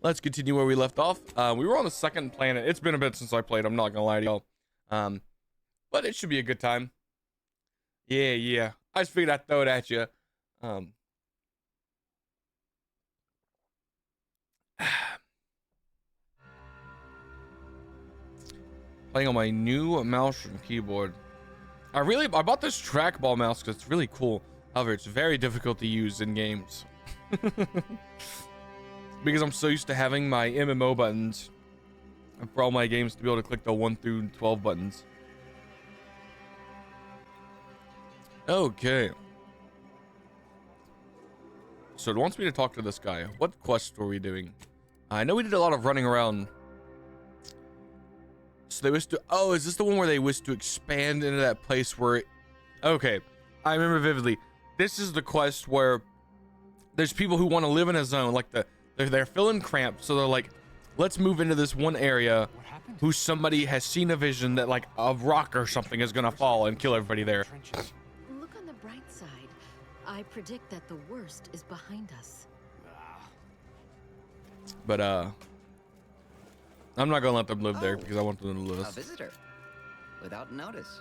let's continue where we left off. We were on the second planet. It's been a bit since I played, I'm not gonna lie to y'all. But it should be a good time. Yeah. I just figured I'd throw it at you. Playing on my new mouse and keyboard. I bought this trackball mouse because it's really cool. However, it's very difficult to use in games. Because I'm so used to having my MMO buttons for all my games to be able to click the 1 through 12 buttons. Okay. So it wants me to talk to this guy. What quest were we doing? I know we did a lot of running around. So they wish to, oh, is this the one where they wish to expand into that place where okay, I remember vividly. This is the quest where there's people who want to live in a zone, like they're feeling cramped, so they're like, let's move into this one area who somebody has seen a vision that like a rock or something is gonna fall and kill everybody there. Look on the bright side. I predict that the worst is behind us. But I'm not gonna let them live there because I want them to live. A visitor, without notice.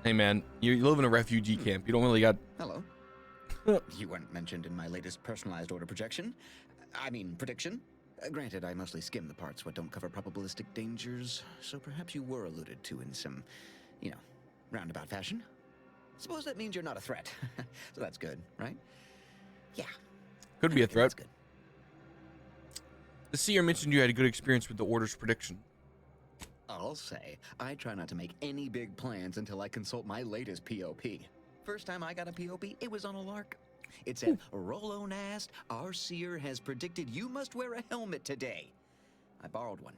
Hey man, you live in a refugee camp. You don't really got. Hello. You weren't mentioned in my latest personalized order projection. I mean, prediction. Granted, I mostly skim the parts what don't cover probabilistic dangers, so perhaps you were alluded to in some, roundabout fashion. Suppose that means you're not a threat. So that's good, right? Yeah. Could be a threat. That's good. The seer mentioned you had a good experience with the order's prediction. I'll say, I try not to make any big plans until I consult my latest POP. First time I got a POP, it was on a lark. It said, Rolo Nast, our seer has predicted you must wear a helmet today. I borrowed one.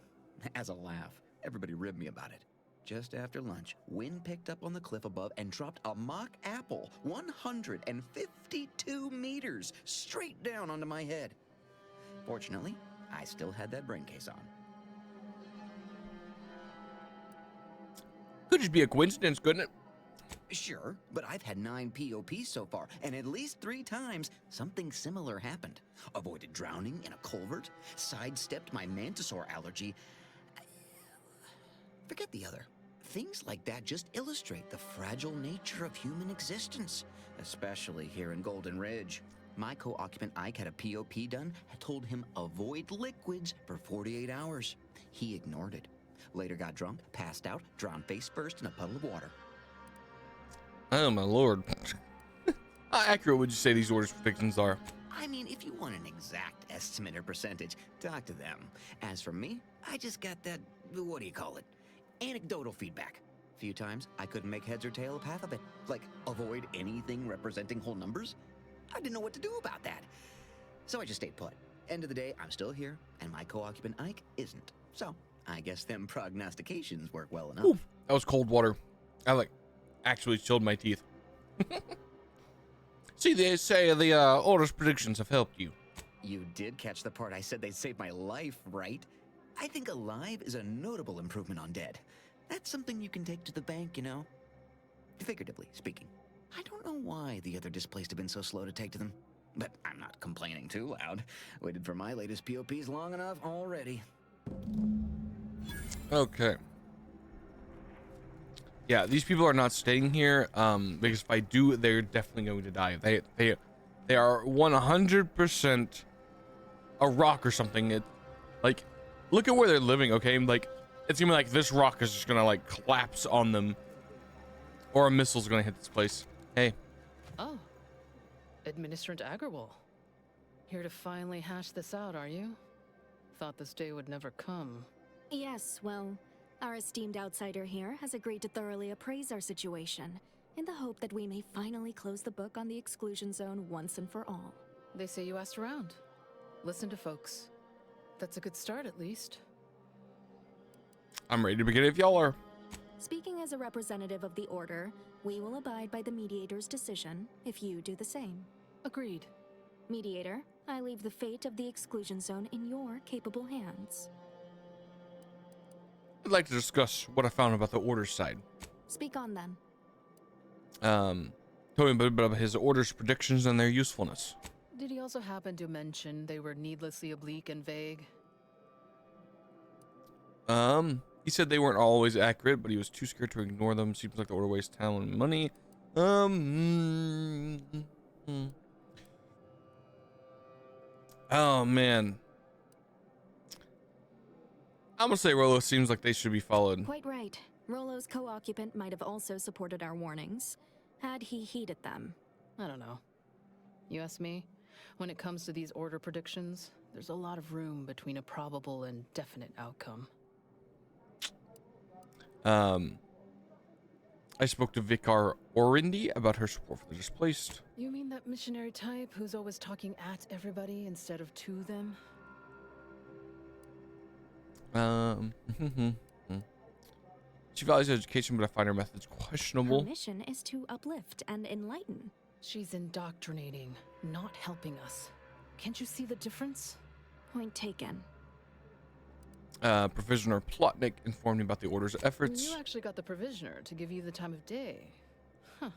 As a laugh, everybody ribbed me about it. Just after lunch, wind picked up on the cliff above and dropped a mock apple 152 meters straight down onto my head. Fortunately, I still had that brain case on. Could just be a coincidence, couldn't it? Sure, but I've had 9 POPs so far, and at least 3 times something similar happened. Avoided drowning in a culvert, sidestepped my mantisaur allergy. Forget the other. Things like that just illustrate the fragile nature of human existence, especially here in Golden Ridge. My co-occupant Ike had a POP done, had told him avoid liquids for 48 hours. He ignored it. Later got drunk, passed out, drowned face first in a puddle of water. Oh my lord. How accurate would you say these orders predictions are? I mean, if you want an exact estimate or percentage, talk to them. As for me, I just got that, what do you call it? Anecdotal feedback. A few times, I couldn't make heads or tail of half of it. Like, avoid anything representing whole numbers? I didn't know what to do about that. So I just stayed put. End of the day, I'm still here, and my co-occupant Ike isn't. So, I guess them prognostications work well enough. Ooh, that was cold water. I actually chilled my teeth. See, they say the orders predictions have helped you. You did catch the part I said they'd save my life, right? I think alive is a notable improvement on dead. That's something you can take to the bank, Figuratively speaking. I don't know why the other displaced have been so slow to take to them. But I'm not complaining too loud. Waited for my latest POPs long enough already. Okay. Yeah, these people are not staying here, because if I do, they're definitely going to die. They are 100% a rock or something. Look at where they're living, okay? It's gonna be like this rock is just gonna collapse on them, or a missile's gonna hit this place. Hey. Oh, Administrator Agrawal. Here to finally hash this out, are you? Thought this day would never come. Yes, well, our esteemed outsider here has agreed to thoroughly appraise our situation, in the hope that we may finally close the book on the exclusion zone once and for all. They say you asked around. Listen to folks. That's a good start, at least. I'm ready to begin if y'all are. Speaking as a representative of the Order, we will abide by the Mediator's decision if you do the same. Agreed. Mediator, I leave the fate of the exclusion zone in your capable hands. I'd like to discuss what I found about the Order's side. Speak on then. Tell me a bit about his Order's predictions and their usefulness. Did he also happen to mention they were needlessly oblique and vague? He said they weren't always accurate, but he was too scared to ignore them. Seems like the order wastes time and money. Oh man. I'm gonna say Rolo seems like they should be followed. Quite right. Rolo's co-occupant might have also supported our warnings, had he heeded them. I don't know. You ask me? When it comes to these order predictions, there's a lot of room between a probable and definite outcome. I spoke to Vicar Orindi about her support for the displaced. You mean that missionary type who's always talking at everybody instead of to them? She values education, but I find her methods questionable. Her mission is to uplift and enlighten. She's indoctrinating, not helping us. Can't you see the difference? Point taken. Provisioner Plotnik informed me about the Order's efforts. You actually got the Provisioner to give you the time of day. Huh.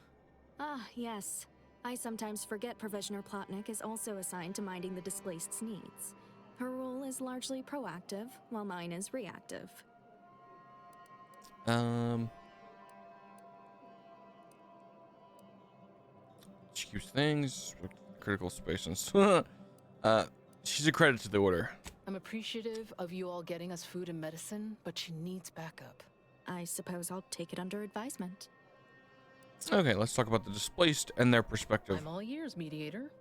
Ah, yes. I sometimes forget Provisioner Plotnik is also assigned to minding the displaced's needs. Her role is largely proactive, while mine is reactive. She keeps things, critical space and she's a credit to the Order. I'm appreciative of you all getting us food and medicine, but she needs backup. I suppose I'll take it under advisement. Okay, let's talk about the displaced and their perspective. I'm all ears, mediator.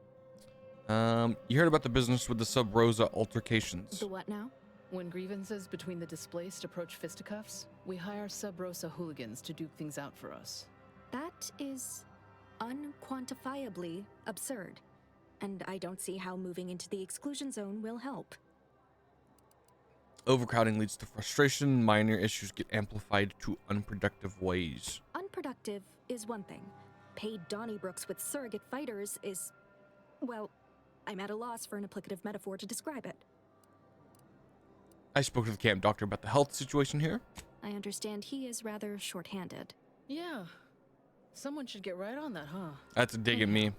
You heard about the business with the Sub Rosa altercations. The what now? When grievances between the displaced approach fisticuffs, we hire Sub Rosa hooligans to duke things out for us. That is unquantifiably absurd, and I don't see how moving into the exclusion zone will help. Overcrowding leads to frustration. Minor issues get amplified to unproductive ways. Unproductive is one thing. Paid Donnybrooks with surrogate fighters is... well, I'm at a loss for an applicative metaphor to describe it. I spoke to the camp doctor about the health situation here. I understand he is rather short-handed. Yeah. Someone should get right on that, huh? That's a dig at me.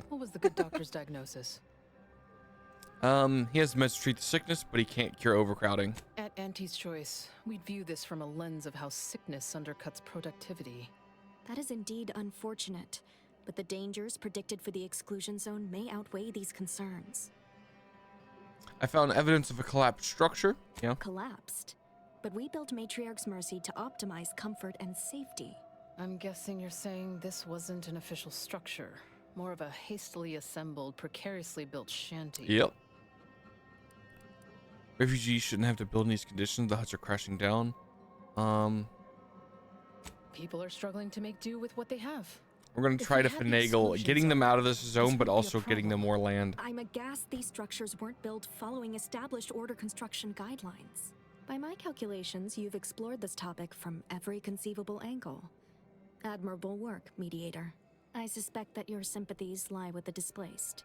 What was the good doctor's diagnosis? He has meds to treat the sickness, but he can't cure overcrowding. At Auntie's Choice, we'd view this from a lens of how sickness undercuts productivity. That is indeed unfortunate, but the dangers predicted for the exclusion zone may outweigh these concerns. I found evidence of a collapsed structure. Yeah. Collapsed. But we built Matriarch's Mercy to optimize comfort and safety. I'm guessing you're saying this wasn't an official structure, more of a hastily assembled, precariously built shanty. Yep. Refugees shouldn't have to build in these conditions. The huts are crashing down. People are struggling to make do with what they have. We're going to If try we to had the finagle exclusion getting them zone, out of this zone, but wouldn't be a also getting them problem. more land. I'm aghast these structures weren't built following established order construction guidelines. By my calculations, you've explored this topic from every conceivable angle. Admirable work, Mediator. I suspect that your sympathies lie with the displaced.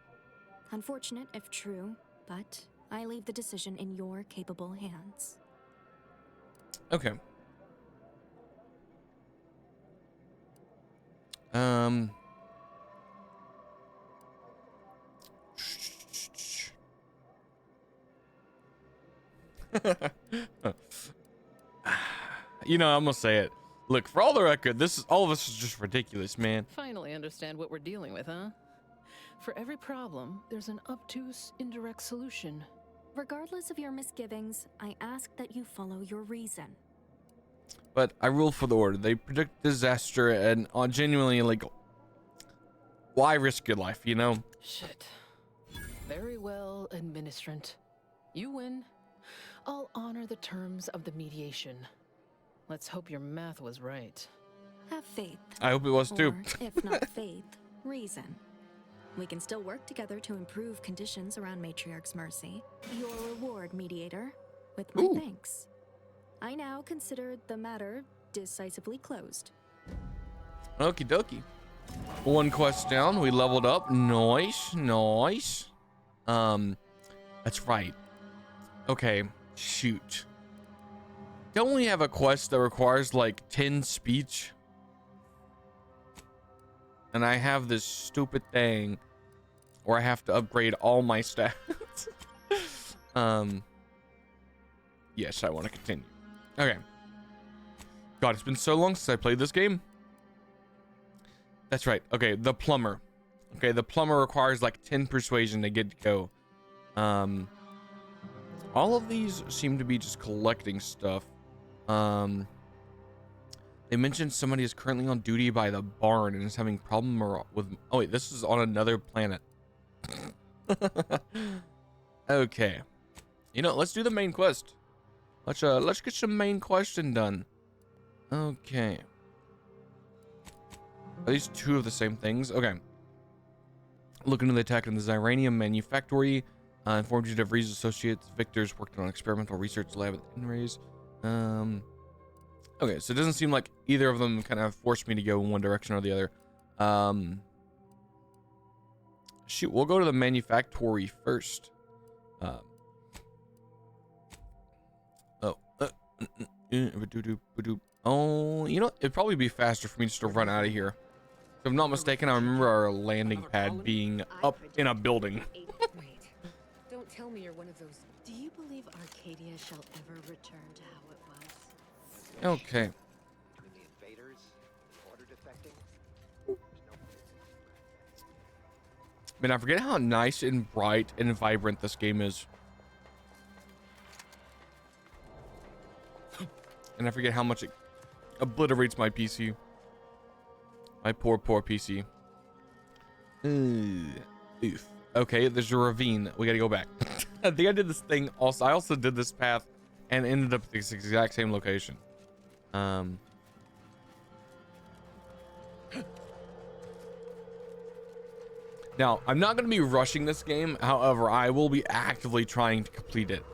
Unfortunate if true, but I leave the decision in your capable hands. Okay. You know, I'm gonna say it. Look, for all the record, all of this is just ridiculous, man. Finally understand what we're dealing with, huh? For every problem, there's an obtuse, indirect solution. Regardless of your misgivings, I ask that you follow your reason. But I rule for the Order. They predict disaster and genuinely illegal. Why risk your life, you know? Shit. Very well, Administrant. You win. I'll honor the terms of the mediation. Let's hope your math was right. Have faith. I hope it was too. Or, if not faith, reason. We can still work together to improve conditions around Matriarch's Mercy. Your reward, Mediator, with my Ooh. thanks. I now consider the matter decisively closed. Okie dokie. One quest down. We leveled up. Nice. Nice. That's right. Okay. Shoot. Don't we have a quest that requires like 10 speech? And I have this stupid thing. or I have to upgrade all my stats. Yes, I want to continue. Okay. God, it's been so long since I played this game. That's right. Okay, the plumber. Okay, the plumber requires like 10 persuasion to get to go. All of these seem to be just collecting stuff. They mentioned somebody is currently on duty by the barn and is having problem with. Oh wait, this is on another planet. Okay, you know, let's do the main quest. Let's get some main question done. Okay. Are these two of the same things? Okay. Look into the attack in the Zyranium Manufactory. Informed you of Reed's associates. Victor's worked on an experimental research lab at Inrays. Okay, so it doesn't seem like either of them kind of forced me to go in one direction or the other. Shoot, we'll go to the Manufactory first. Oh, you know, it'd probably be faster for me just to run out of here. If I'm not mistaken, I remember our landing pad being up in a building. Don't tell me you're one of those. Do you believe Arcadia shall ever return to how it was? Okay. Between the invaders, order defecting. Man, I forget how nice and bright and vibrant this game is. And I forget how much it obliterates my PC. My poor PC. Oof. Okay, there's a ravine. We gotta go back. I think I did this thing also. I also did this path and ended up at this exact same location. Now, I'm not going to be rushing this game. However, I will be actively trying to complete it.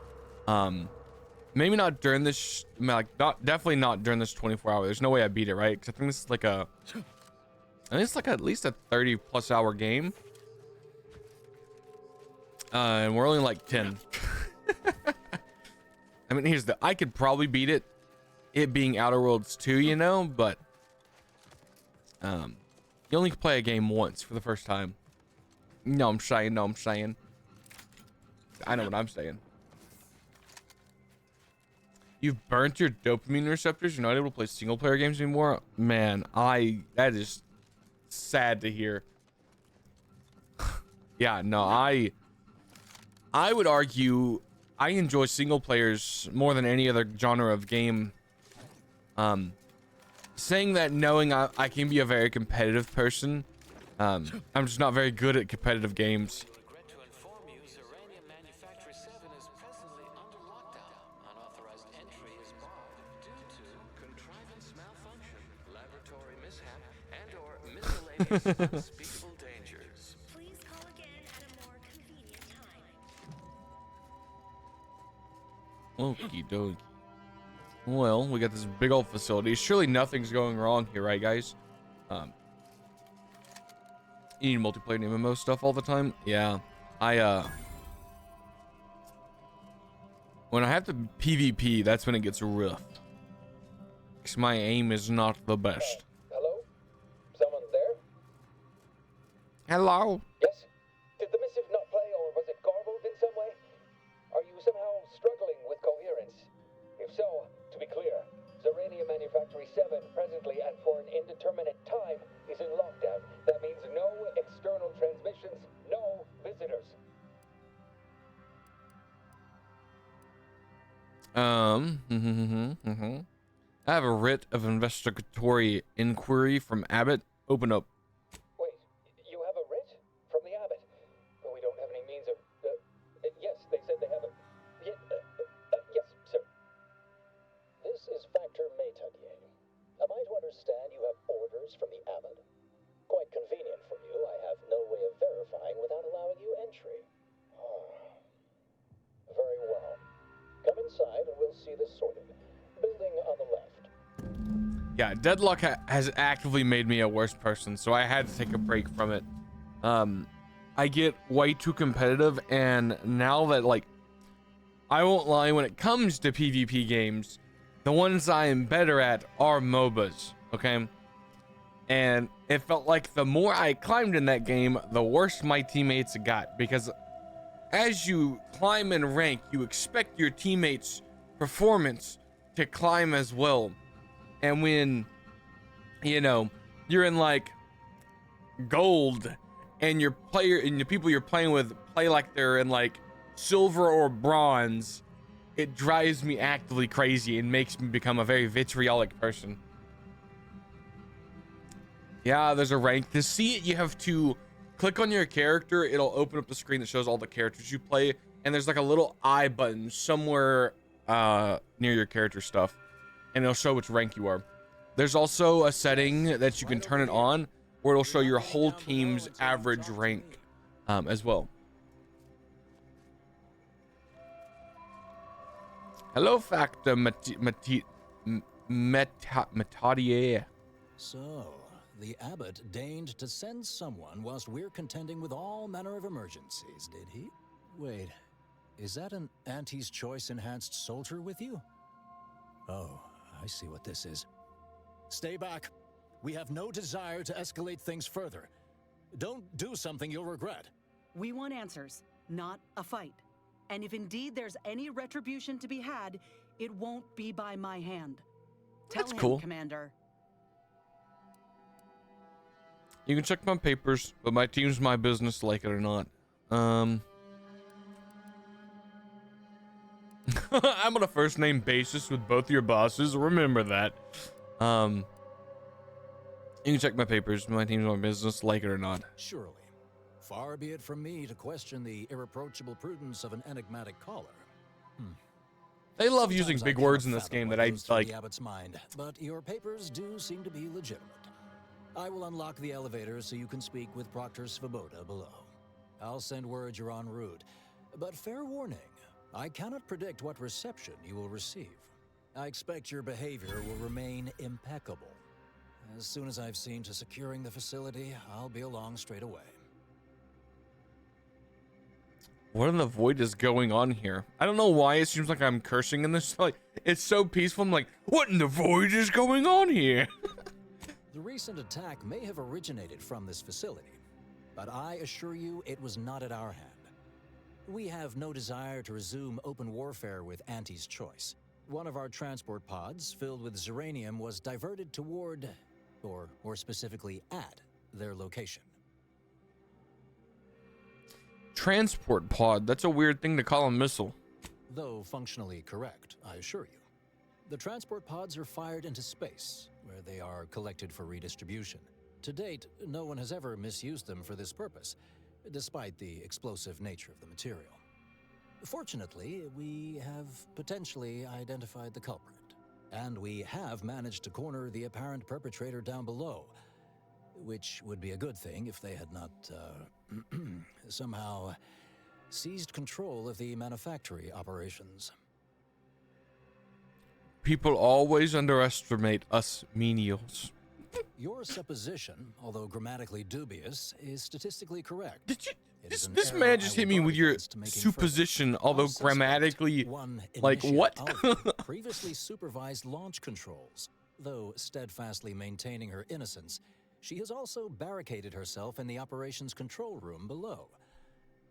Maybe not during this, definitely not during this 24 hour. There's no way I beat it, right? Because I think this is like I think it's like at least a 30+ hour game. And we're only like 10. I mean, I could probably beat it being Outer Worlds 2, you know, but you only play a game once for the first time. No, I'm saying. I know what I'm saying. You've burnt your dopamine receptors. You're not able to play single player games anymore. Man, that is sad to hear. Yeah, no, I would argue I enjoy single players more than any other genre of game. Saying that knowing I can be a very competitive person, I'm just not very good at competitive games. Regret to inform you, Zyranium Manufactory 7 is presently under lockdown. Unauthorized entry is barred due to contrivance malfunction, laboratory mishap, and/or miscellaneous unspeakable dangers. Please call again at a more convenient time. Okie dokie. Well, we got this big old facility. Surely nothing's going wrong here, right, guys? You need multiplayer and MMO stuff all the time? Yeah. When I have to PvP, that's when it gets rough. Because my aim is not the best. Hello? Someone there? Hello? Yes? Did the missive not play, or was it garbled in some way? Are you somehow struggling with coherence? If so, to be clear, Zyranium Manufactory 7 presently and for an indeterminate time is in lockdown. That means no external transmissions, no visitors. I have a writ of investigatory inquiry from Abbott. Open up. Wait, you have a writ? From the abbot? But we don't have any means of... yes, they said they have a... yes, sir. This is Factor Metadier. Am I to understand you have orders from the abbot? Quite convenient for you. I have no way of verifying without allowing you entry. Very well. Come inside and we'll see this sorted. Building on the left. Yeah, Deadlock has actively made me a worse person, so I had to take a break from it. I get way too competitive, and now that, like, I won't lie, when it comes to PvP games, the ones I am better at are MOBAs, okay? And it felt like the more I climbed in that game, the worse my teammates got, because as you climb in rank, you expect your teammates' performance to climb as well. And when, you know, you're in like gold and your player and the people you're playing with play like they're in like silver or bronze, it drives me actively crazy and makes me become a very vitriolic person. Yeah, there's a rank. To see it, you have to click on your character. It'll open up the screen that shows all the characters you play, and there's like a little I button somewhere near your character stuff, and it'll show which rank you are. There's also a setting that you can turn it on where it'll show your whole team's average rank as well. Hello, Factor Metadier. So, the abbot deigned to send someone whilst we're contending with all manner of emergencies, did he? Wait, is that an Auntie's Choice enhanced soldier with you? Oh, I see what this is. Stay back. We have no desire to escalate things further. Don't do something you'll regret. We want answers, not a fight. And if indeed there's any retribution to be had, it won't be by my hand. Tell That's him, cool. Commander. You can check my papers, but my team's my business, like it or not. I'm on a first name basis with both your bosses. Remember that. You can check my papers. My team's my business, like it or not. Surely. Far be it from me to question the irreproachable prudence of an enigmatic caller. They love using Sometimes big I words cannot in this fathom game what that I goes through like. the abbot's mind, but your papers do seem to be legitimate. I will unlock the elevator so you can speak with Proctor Svoboda below. I'll send word you're en route, but fair warning, I cannot predict what reception you will receive. I expect your behavior will remain impeccable. As soon as I've seen to securing the facility, I'll be along straight away. What in the void is going on here? I don't know why it seems like I'm cursing in this. Like, it's so peaceful. I'm like, what in the void is going on here? The recent attack may have originated from this facility, but I assure you it was not at our hand. We have no desire to resume open warfare with Auntie's Choice. One of our transport pods filled with Zeranium was diverted toward, or more specifically at, their location. Transport pod. That's a weird thing to call a missile. Though functionally correct, I assure you. The transport pods are fired into space, where they are collected for redistribution. To date, no one has ever misused them for this purpose, despite the explosive nature of the material. Fortunately, we have potentially identified the culprit, and we have managed to corner the apparent perpetrator down below, which would be a good thing if they had not, somehow seized control of the manufactory operations. People always underestimate us menials. Your supposition, although grammatically dubious, is statistically correct. Did you? It is an This error man I just will hit me guard with your against making supposition, further. although Our suspect, grammatically, one like initiate what? Alpha, previously supervised launch controls. Though steadfastly maintaining her innocence, she has also barricaded herself in the operations control room below.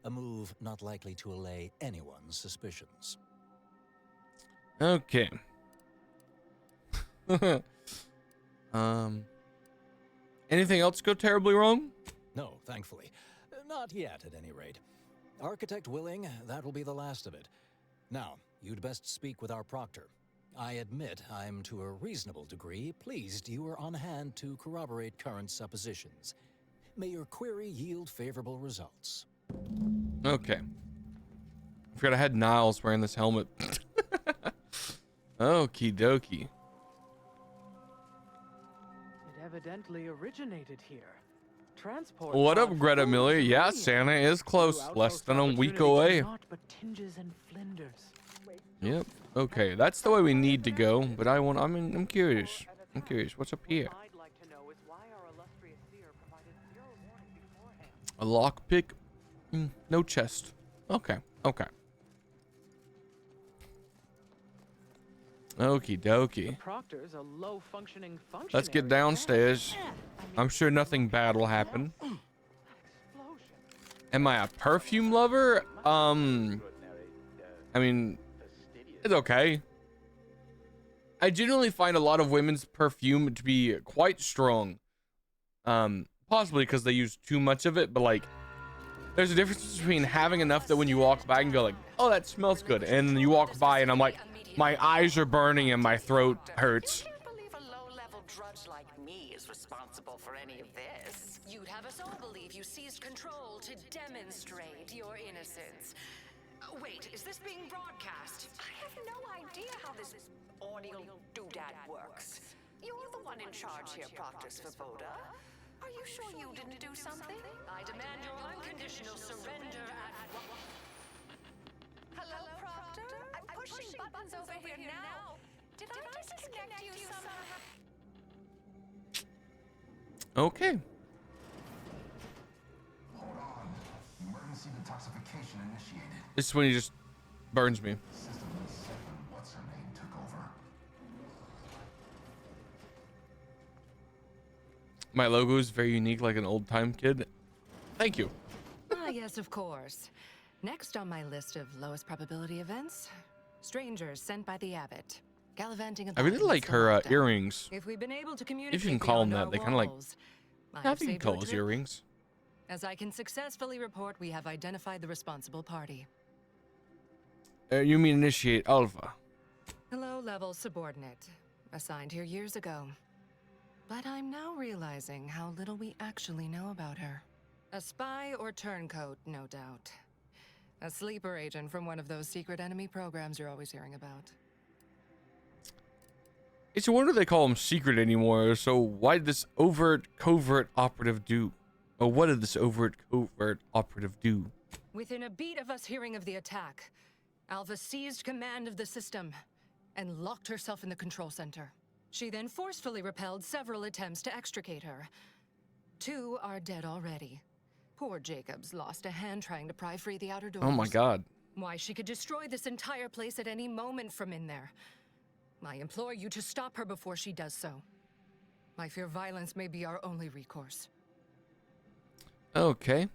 A move not likely to allay anyone's suspicions. Okay. Anything else go terribly wrong? No, thankfully. Not yet, at any rate. Architect willing, that will be the last of it. Now, you'd best speak with our proctor. I admit I'm to a reasonable degree pleased you are on hand to corroborate current suppositions. May your query yield favorable results. Okay. I forgot I had Niles wearing this helmet. Okie dokie. It evidently originated here. Transport What up, pods Greta full of Miller? Yeah, uranium. Santa is close. New Less outpost than a week opportunities are away. naught but tinges and flinders. Yep. Okay, that's the way we need to go. But I'm curious. I'm curious. What's up here? I'd like to know is why our illustrious seer provided zero warning beforehand. A lockpick? No chest. Okay. Okay. Okie dokie. Proctor's a low-functioning functionary. Let's get downstairs. I'm sure nothing bad will happen. Am I a perfume lover? I mean, it's okay. I generally find a lot of women's perfume to be quite strong. Possibly because they use too much of it, but like, there's a difference between having enough that when you walk by and go like, oh, that smells good, and then you walk by and I'm like, my eyes are burning and my throat hurts. I can't believe a low-level drudge like me is responsible for any of this. You'd have us all believe you seized control to demonstrate your innocence. Wait, is this being broadcast? I have no idea how this audio doodad works. You're the one in charge here, Proctor Svoboda. Are you sure you didn't do something? I demand your unconditional surrender at once. Hello, Proctor? I'm pushing buttons over here now. Did I disconnect you somehow? Okay. Hold on. Emergency detoxification initiated. This is when he just burns me. System E7, what's her name, took over. My logo is very unique, like an old-time kid. Thank you. Ah, yes, of course. Next on my list of lowest probability events, strangers sent by the abbot, gallivanting I really about like in her Slavda. earrings. If we've been able to communicate If you can call them beyond that, they our kind of like. walls, I I have think you saved can call your those trip. earrings. As I can successfully report, we have identified the responsible party. You mean initiate Alpha? A low-level subordinate, assigned here years ago. But I'm now realizing how little we actually know about her. A spy or turncoat, no doubt. A sleeper agent from one of those secret enemy programs you're always hearing about. It's a wonder they call them secret anymore. So why did this overt covert operative do? Or what did this overt covert operative do? Within a beat of us hearing of the attack, Alpha seized command of the system and locked herself in the control center. She then forcefully repelled several attempts to extricate her. 2 are dead already. Poor Jacobs lost a hand trying to pry free the outer doors. Oh my god. Why, she could destroy this entire place at any moment from in there. I implore you to stop her before she does so. I fear violence may be our only recourse. Okay.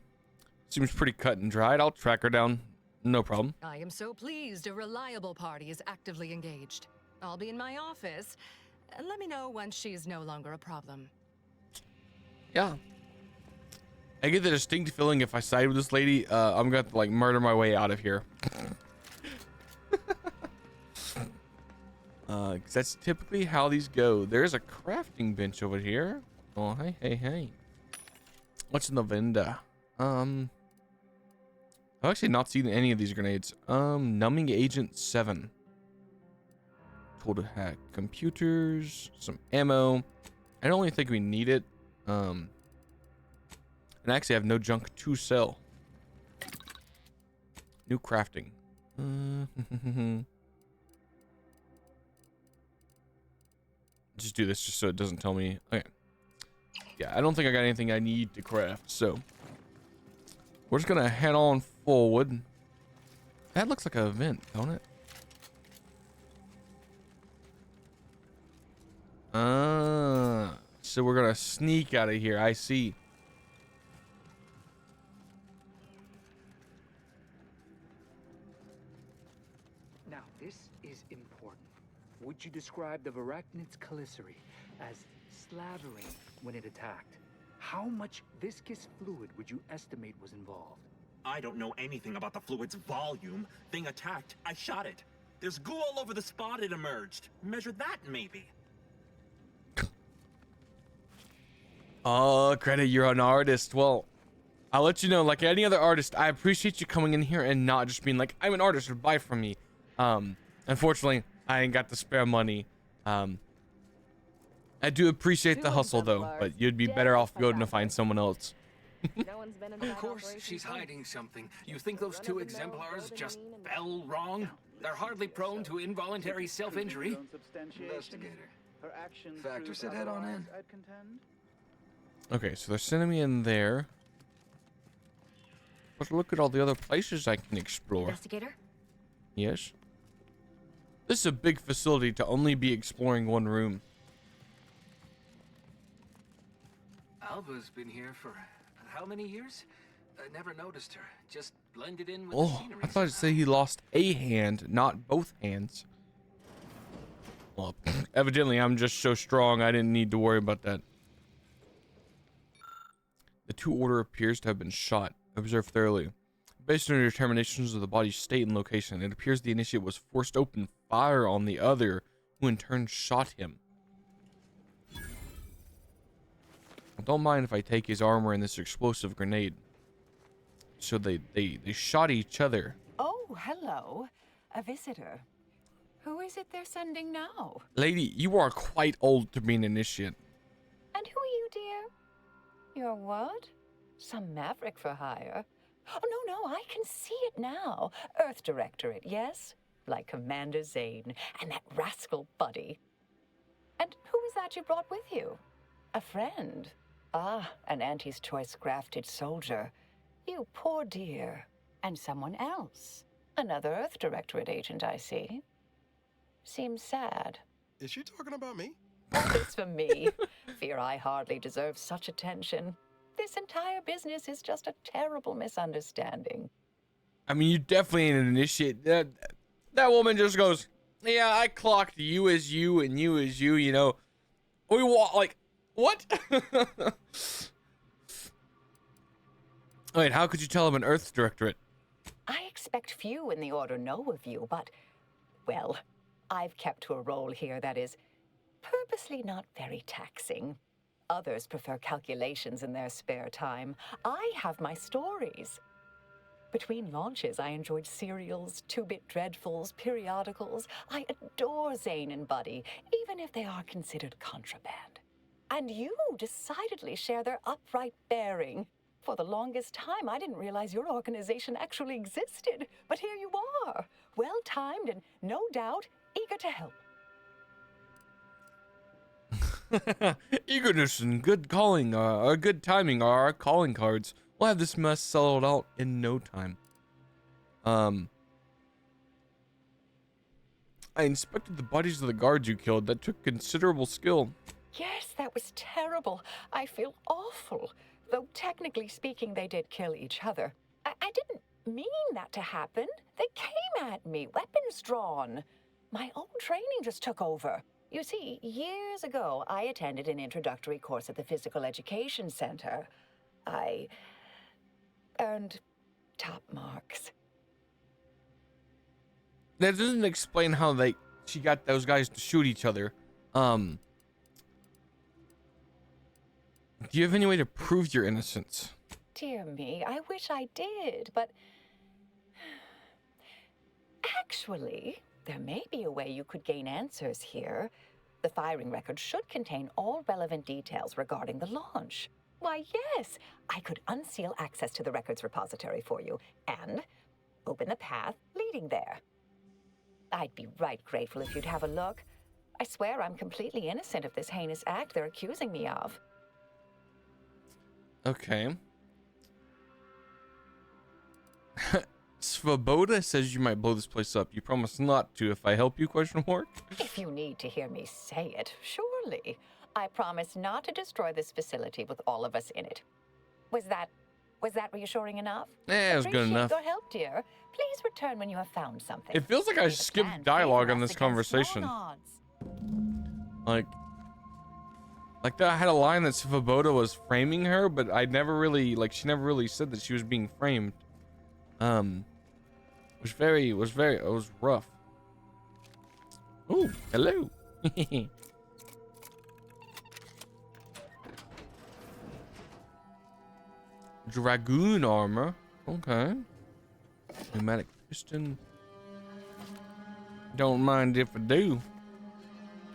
Seems pretty cut and dried. I'll track her down. No problem. I am so pleased a reliable party is actively engaged. I'll be in my office. Let me know once she's no longer a problem. Yeah. I get the distinct feeling if I side with this lady, I'm gonna have to like murder my way out of here. 'Cause that's typically how these go. There's a crafting bench over here. Oh, hey. What's in the vendor? I've actually not seen any of these grenades. Numbing agent 7. Tool to hack computers, some ammo. I don't really think we need it. And actually I have no junk to sell. New crafting. Just do this just so it doesn't tell me. Okay. Yeah, I don't think I got anything I need to craft, so we're just gonna head on forward. That looks like a vent, don't it? So we're gonna sneak out of here. I see. Now, this is important. Would you describe the Varachnid's Caliceri as slavering when it attacked? How much viscous fluid would you estimate was involved? I don't know anything about the fluid's volume. Thing attacked, I shot it. There's goo all over the spot it emerged. Measure that, maybe. Oh, credit, you're an artist. Well, I'll let you know, like any other artist, I appreciate you coming in here and not just being like, I'm an artist, or buy from me. Unfortunately, I ain't got the spare money. I do appreciate the hustle though, but you'd be better off going to find someone else. Of course, she's hiding something. You think those 2 exemplars just fell wrong? They're hardly prone to involuntary self-injury. Investigator. Factor said head on in. Okay, so they're sending me in there. But look at all the other places I can explore. Investigator? Yes. This is a big facility to only be exploring one room. Alva's been here for how many years? I never noticed her. Just blended in with the Oh, scenery. I thought it said he lost a hand, not both hands. Well, evidently I'm just so strong I didn't need to worry about that. The two order appears to have been shot. Observe thoroughly. Based on your determinations of the body's state and location, it appears the initiate was forced to open fire on the other, who in turn shot him. Don't mind if I take his armor and this explosive grenade. So they shot each other. Oh, hello. A visitor. Who is it they're sending now? Lady, you are quite old to be an initiate. And who are you, dear? You're what? Some maverick for hire? Oh, no, I can see it now. Earth Directorate, yes? Like Commander Zane and that rascal Buddy. And who is that you brought with you? A friend? Ah, an Auntie's Choice grafted soldier. You poor dear. And someone else. Another Earth Directorate agent, I see. Seems sad. Is she talking about me? It's for me. Fear I hardly deserve such attention. This entire business is just a terrible misunderstanding. I mean, you definitely ain't an initiate. That woman just goes, yeah, I clocked you as you and you as you, you know. We want, like, what? Wait, how could you tell I'm an Earth Directorate? I expect few in the Order know of you, but, well, I've kept to a role here that is purposely not very taxing. Others prefer calculations in their spare time. I have my stories. Between launches, I enjoyed serials, two-bit dreadfuls, periodicals. I adore Zane and Buddy, even if they are considered contraband. And you decidedly share their upright bearing. For the longest time, I didn't realize your organization actually existed. But here you are, well-timed and, no doubt, eager to help. Eagerness and good calling, good timing are our calling cards. We'll have this mess settled out in no time. I inspected the bodies of the guards you killed. That took considerable skill. Yes, that was terrible. I feel awful. Though technically speaking, they did kill each other. I didn't mean that to happen. They came at me, weapons drawn. My own training just took over. You see, years ago, I attended an introductory course at the Physical Education Center. I earned top marks. That doesn't explain how she got those guys to shoot each other. Do you have any way to prove your innocence? Dear me, I wish I did, but actually, there may be a way you could gain answers here. The firing record should contain all relevant details regarding the launch. Why, yes, I could unseal access to the records repository for you and open the path leading there. I'd be right grateful if you'd have a look. I swear I'm completely innocent of this heinous act they're accusing me of. Okay. Svoboda says you might blow this place up. You promise not to if I help you, question mark? If you need to hear me say it, surely. I promise not to destroy this facility with all of us in it. Was that reassuring enough? Yeah, it was good enough. Appreciate your help, dear. Please return when you have found something. It feels like I skipped dialogue on this conversation. Like that I had a line that Svoboda was framing her, but I never really, she never really said that she was being framed. It was rough. Ooh, hello. Dragoon armor. Okay. Pneumatic piston. Don't mind if I do.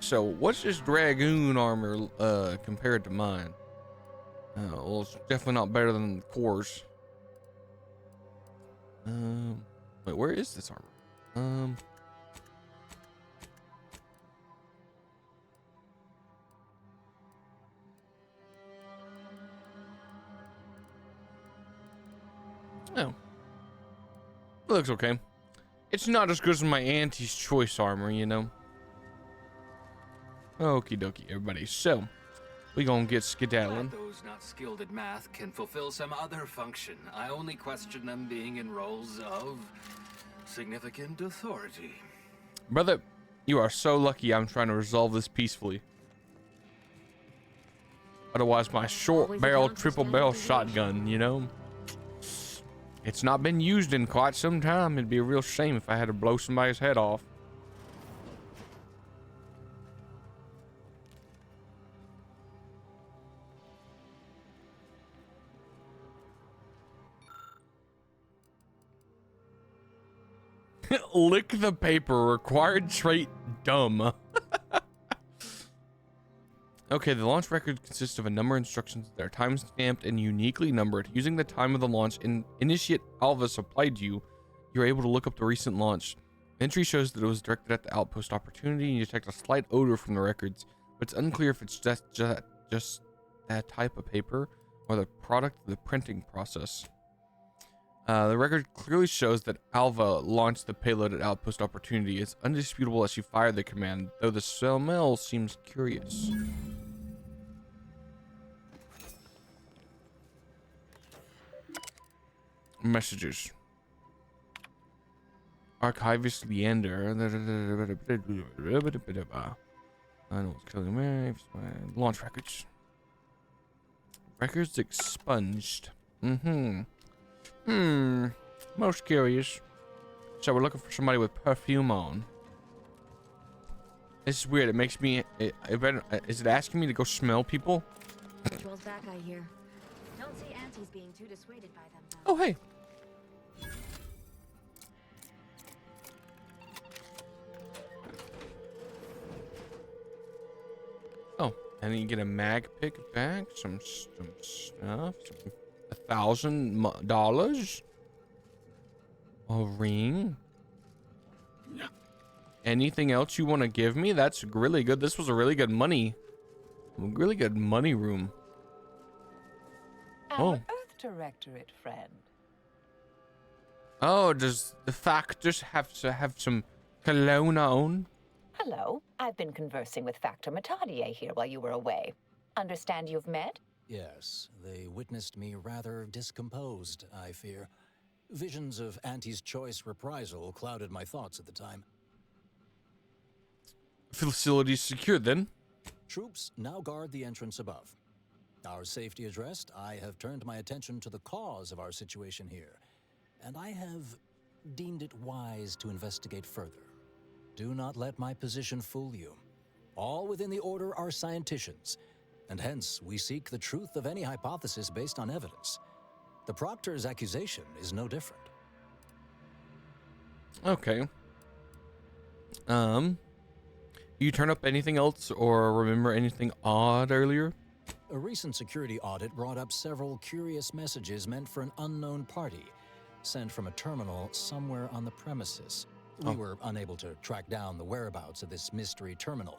So, what's this Dragoon armor compared to mine? Well, it's definitely not better than the Core's. Wait, where is this armor? Oh. It looks okay. It's not as good as my auntie's choice armor, you know. Okie dokie, everybody. So, we gonna get skedaddling. Glad those not skilled at math can fulfill some other function. I only question them being in roles of significant authority. Brother, you are so lucky I'm trying to resolve this peacefully. Otherwise, my short barrel, triple barrel shotgun, you know, it's not been used in quite some time. It'd be a real shame if I had to blow somebody's head off. Lick the paper. Required trait dumb. Okay, the launch record consists of a number of instructions that are time-stamped and uniquely numbered. Using the time of the launch Initiate Alva supplied to you, you're able to look up the recent launch. The entry shows that it was directed at the Outpost Opportunity, and you detect a slight odor from the records, but it's unclear if it's just that type of paper or the product of the printing process. The record clearly shows that Alva launched the payload at Outpost Opportunity. It's undisputable that she fired the command, though the smell seems curious. Messages. Archivist Leander. I know what's killing me. Launch records. Records expunged. Most curious. So we're looking for somebody with perfume on. This is weird. It makes me. Is it asking me to go smell people? Patrol's back, I hear. Don't see Auntie's being too dissuaded by them, though. Oh, hey. Oh, and then you get a mag pick back, some stuff, $1,000, a ring. Anything else you want to give me? That's really good. This was a really good money room. Our Earth Directorate friend. Oh, does the Factors have to have some cologne on? Hello, I've been conversing with Factor Metadier here while you were away. Understand you've met? Yes, they witnessed me rather discomposed, I fear. Visions of Auntie's choice reprisal clouded my thoughts at the time. Facilities secured, then? Troops now guard the entrance above. Our safety addressed, I have turned my attention to the cause of our situation here, and I have deemed it wise to investigate further. Do not let my position fool you. All within the Order are scienticians, and hence we seek the truth of any hypothesis based on evidence. The Proctor's accusation is no different. Okay. You turn up anything else or remember anything odd earlier? A recent security audit brought up several curious messages meant for an unknown party, sent from a terminal somewhere on the premises. We were unable to track down the whereabouts of this mystery terminal,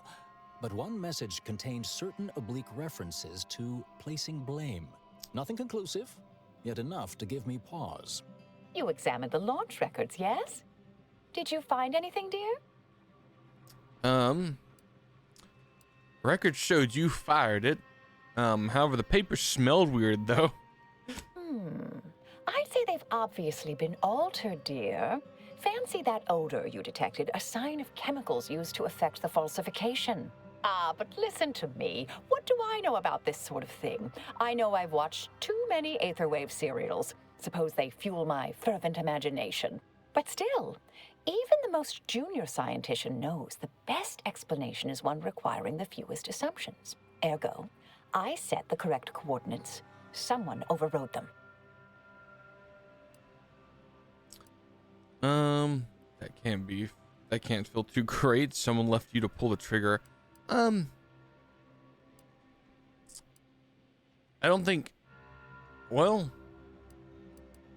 but one message contained certain oblique references to placing blame. Nothing conclusive, yet enough to give me pause. You examined the launch records, yes? Did you find anything, dear? Records showed you fired it. However, the paper smelled weird, though. I'd say they've obviously been altered, dear. Fancy that odor you detected, a sign of chemicals used to effect the falsification. Ah, but listen to me. What do I know about this sort of thing? I know I've watched too many Aetherwave serials. Suppose they fuel my fervent imagination. But still, even the most junior scientician knows the best explanation is one requiring the fewest assumptions. Ergo, I set the correct coordinates. Someone overrode them. That can't feel too great. Someone left you to pull the trigger. I don't think, well,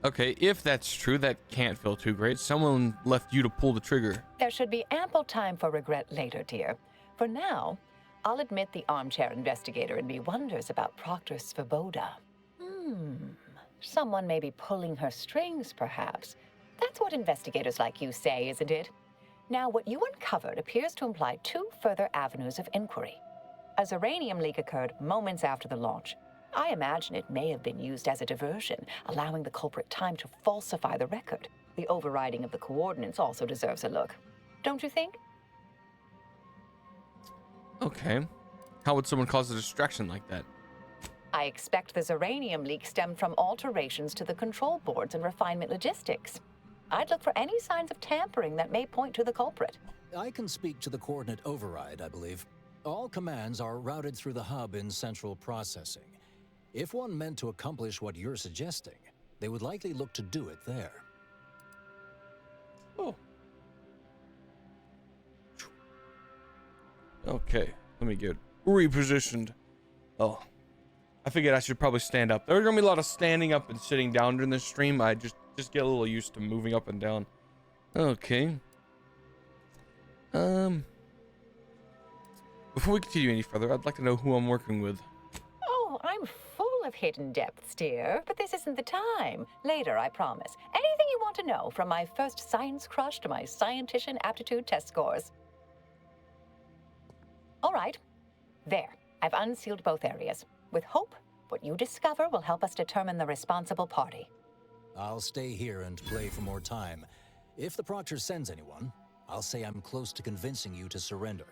okay, if that's true, that can't feel too great. Someone left you to pull the trigger. There should be ample time for regret later, dear. For now, I'll admit the armchair investigator in me wonders about Proctor Svoboda. Someone may be pulling her strings, perhaps. That's what investigators like you say, isn't it? Now, what you uncovered appears to imply 2 further avenues of inquiry. A Zeranium leak occurred moments after the launch. I imagine it may have been used as a diversion, allowing the culprit time to falsify the record. The overriding of the coordinates also deserves a look. Don't you think? Okay. How would someone cause a distraction like that? I expect the Zeranium leak stemmed from alterations to the control boards and refinement logistics. I'd look for any signs of tampering that may point to the culprit. I can speak to the coordinate override, I believe. All commands are routed through the hub in central processing. If one meant to accomplish what you're suggesting, they would likely look to do it there. Oh. Okay, let me get repositioned. Oh, I figured I should probably stand up. There's gonna be a lot of standing up and sitting down during this stream. I just get a little used to moving up and down. Okay. Before we continue any further, I'd like to know who I'm working with. Oh, I'm full of hidden depths, dear, but this isn't the time. Later, I promise. Anything you want to know, from my first science crush to my scientician aptitude test scores. All right. There. I've unsealed both areas. With hope, what you discover will help us determine the responsible party. I'll stay here and play for more time. If the Proctor sends anyone, I'll say I'm close to convincing you to surrender.